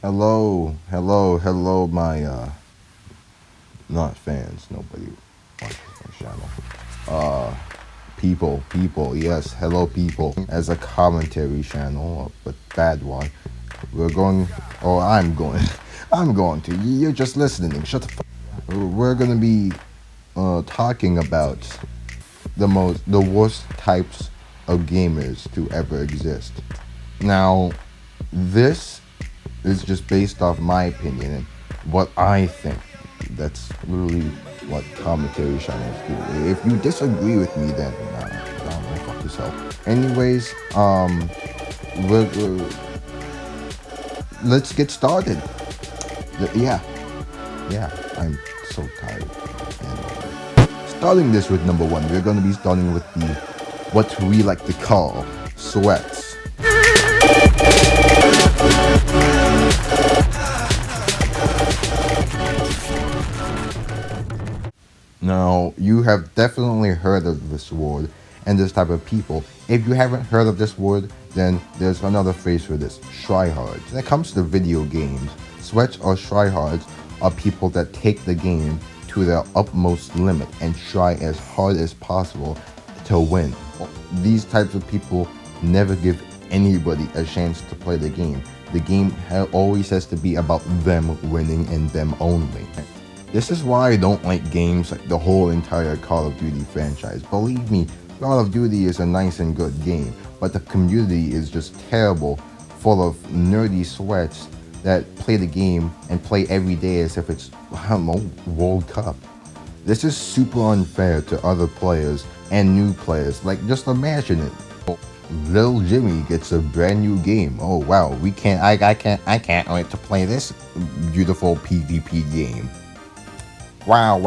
Hello, my not fans, nobody watches my channel. Uh, people, yes, hello, people. As a commentary channel, but bad one. We're going, or I'm going, I'm going to. You're just listening. Shut the fuck. We're gonna be talking about the worst types of gamers to ever exist. Now, this is just based off my opinion and what I think. That's literally what commentary channels do. If you disagree with me, then fuck yourself. Anyways, we're, let's get started. Yeah, yeah, I'm so tired. And starting this with number one, we're gonna be starting with the what we like to call sweats. Now, you have definitely heard of this word and this type of people. If you haven't heard of this word, then there's another phrase for this, tryhards. When it comes to video games, sweats or tryhards are people that take the game to their utmost limit and try as hard as possible to win. These types of people never give anybody a chance to play the game. The game always has to be about them winning and them only. This is why I don't like games like the whole entire Call of Duty franchise. Believe me, Call of Duty is a nice and good game, but the community is just terrible, full of nerdy sweats that play the game and play every day as if it's, I don't know, World Cup. This is super unfair to other players and new players. Like, just imagine it. Lil Jimmy gets a brand new game. Oh wow, I can't wait to play this beautiful PvP game. Wow.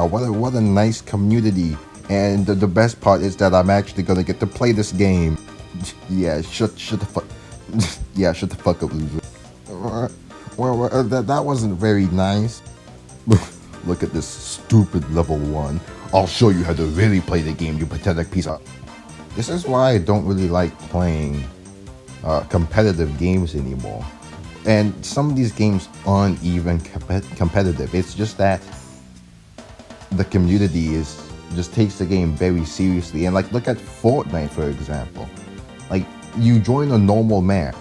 What a nice community. And the best part is that I'm actually gonna get to play this game. Yeah, shut the fuck. Yeah, shut the fuck up, loser. That wasn't very nice. Look at this stupid level 1. I'll show you how to really play the game, you pathetic piece of. This is why I don't really like playing competitive games anymore. And some of these games aren't even competitive. It's just that the community is just takes the game very seriously. And like, look at Fortnite, for example. Like, you join a normal match,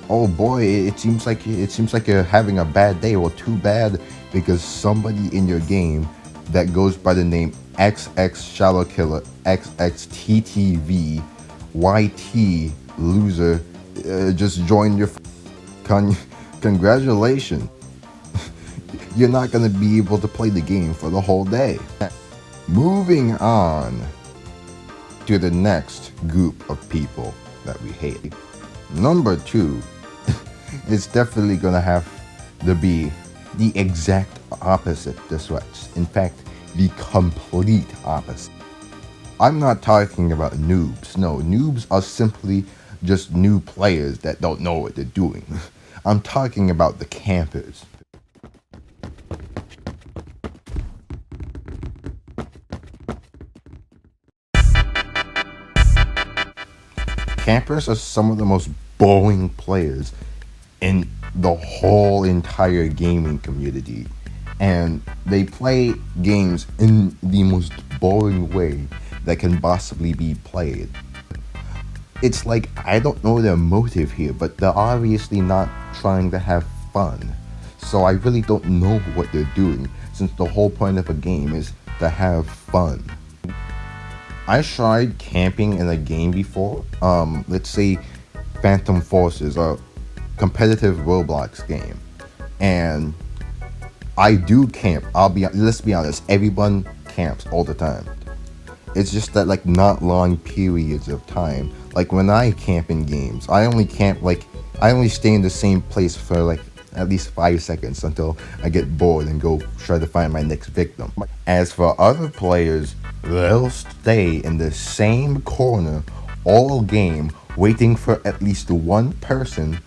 oh boy, it seems like you're having a bad day. Well, too bad, because somebody in your game that goes by the name XX Shallow Killer XXTTV YT loser just joined your congratulations. You're not going to be able to play the game for the whole day. Moving on to the next group of people that we hate. Number 2, it's definitely going to have to be the exact opposite to sweats. In fact, the complete opposite. I'm not talking about noobs. No, noobs are simply just new players that don't know what they're doing. I'm talking about the campers. Campers are some of the most boring players in the whole entire gaming community. And they play games in the most boring way that can possibly be played. It's like, I don't know their motive here, but they're obviously not trying to have fun. So I really don't know what they're doing, since the whole point of a game is to have fun. I tried camping in a game before. Let's say Phantom Forces, a competitive Roblox game, and I do camp. Let's be honest, everyone camps all the time. It's just that, like, not long periods of time. Like, when I camp in games, I only stay in the same place for like at least 5 seconds until I get bored and go try to find my next victim. As for other players, they'll stay in the same corner all game, waiting for at least one person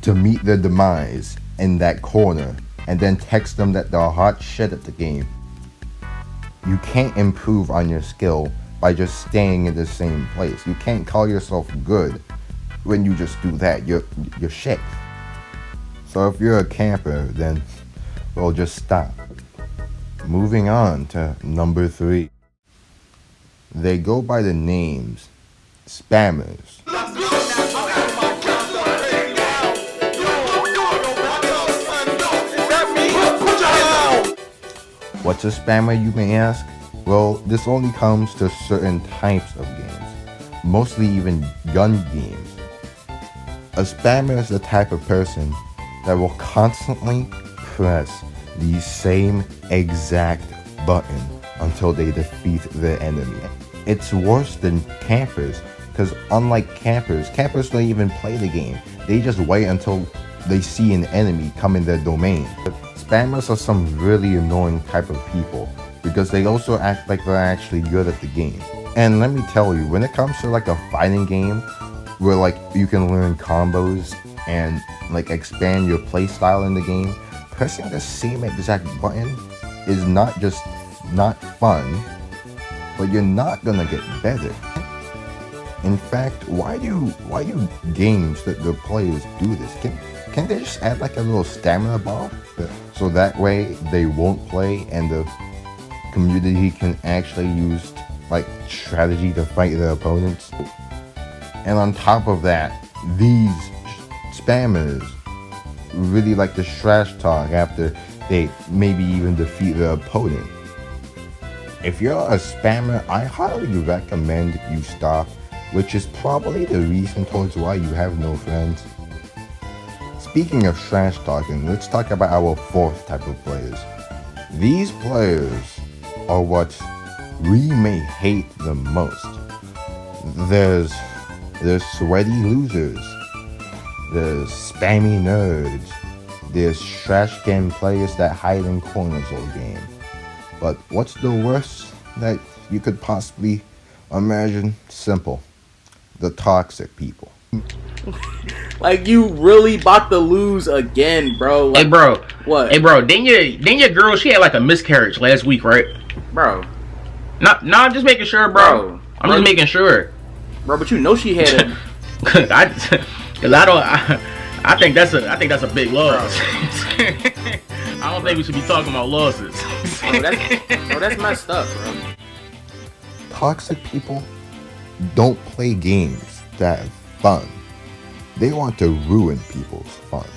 to meet their demise in that corner, and then text them that they're hot shit at the game. You can't improve on your skill by just staying in the same place. You can't call yourself good when you just do that. You're shit. So if you're a camper, then we'll just stop. Moving on to number 3. They go by the names spammers. What's a spammer, you may ask? Well, this only comes to certain types of games, mostly even gun games. A spammer is the type of person that will constantly press the same exact button until they defeat the enemy. It's worse than campers, because unlike campers don't even play the game. They just wait until they see an enemy come in their domain. But spammers are some really annoying type of people because they also act like they're actually good at the game. And let me tell you, when it comes to like a fighting game where like you can learn combos and like expand your playstyle in the game, pressing the same exact button is not just not fun, but you're not gonna get better. In fact, why do games that the players do this? Can't they just add like a little stamina bar so that way they won't play and the community can actually use like strategy to fight their opponents? And on top of that, these spammers really like to trash talk after they maybe even defeat their opponent. If you're a spammer, I highly recommend you stop, which is probably the reason towards why you have no friends. Speaking of trash talking, let's talk about our 4th type of players. These players are what we may hate the most. There's sweaty losers, there's spammy nerds, there's trash can players that hide in corners all game. But what's the worst that you could possibly imagine? Simple. The toxic people. Like, you really about to lose again, bro. Like, hey, bro. What? Hey, bro. Didn't your girl, she had like a miscarriage last week, right? Bro. No, I'm just making sure, bro. I'm just making sure. Bro, but you know she had a... I think that's a big loss. I don't think we should be talking about losses. Bro, that's messed up, bro. Toxic people don't play games that have fun. They want to ruin people's fun.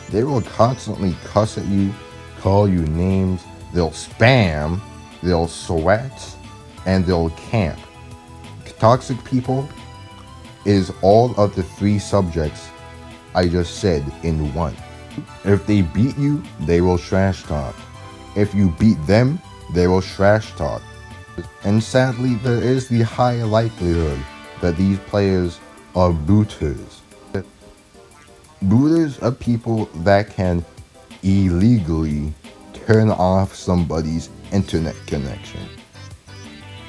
They will constantly cuss at you, call you names, they'll spam, they'll sweat, and they'll camp. Toxic people is all of the 3 subjects I just said in one. If they beat you, they will trash talk. If you beat them, they will trash talk. And sadly, there is the high likelihood that these players are booters. Booters are people that can illegally turn off somebody's internet connection.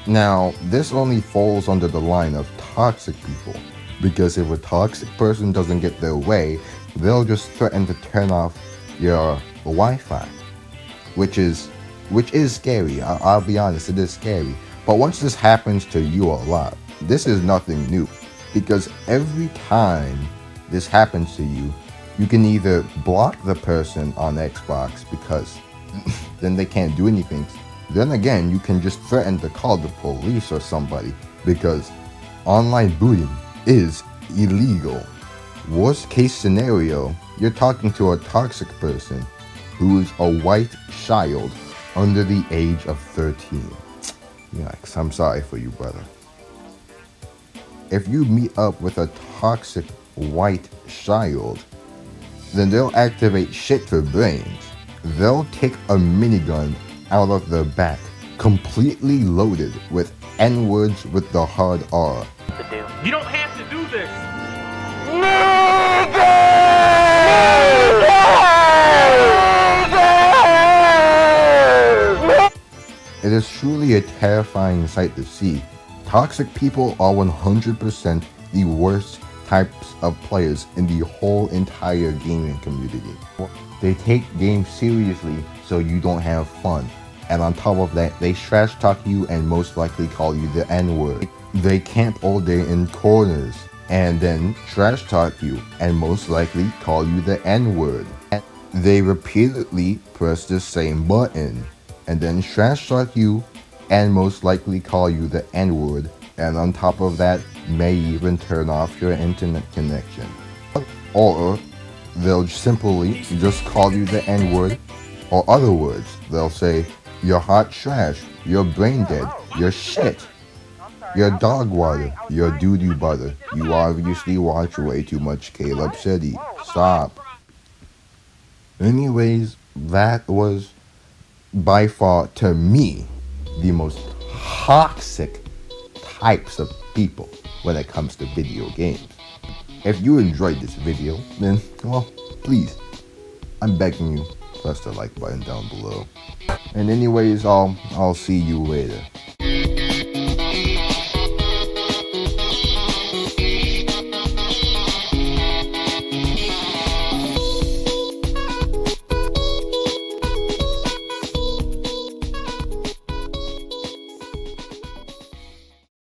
Now, this only falls under the line of toxic people, because if a toxic person doesn't get their way, they'll just threaten to turn off your Wi-Fi, which is scary. I'll be honest, it is scary. But once this happens to you a lot, this is nothing new, because every time this happens to you, you can either block the person on Xbox because then they can't do anything. Then again, you can just threaten to call the police or somebody because online booting is illegal. Worst case scenario, you're talking to a toxic person who is a white child under the age of 13. Yikes, I'm sorry for you, brother. If you meet up with a toxic white child, then they'll activate shit for brains. They'll take a minigun out of their back, completely loaded with N-words with the hard R. You don't have to do this. It is truly a terrifying sight to see. Toxic people are 100% the worst types of players in the whole entire gaming community. They take games seriously so you don't have fun. And on top of that, they trash talk you and most likely call you the N-word. They camp all day in corners and then trash talk you and most likely call you the N-word. they repeatedly press the same button and then trash talk you and most likely call you the N-word, and on top of that may even turn off your internet connection. Or they'll simply just call you the N-word, or other words. They'll say, you're hot trash, you're brain dead, you're shit, you're dog water, you're doo-doo butter, you obviously watch way too much Caleb City, stop. Anyways, that was by far, to me, the most toxic types of people when it comes to video games. If you enjoyed this video, then, well, please, I'm begging you, press the like button down below. And anyways, I'll see you later.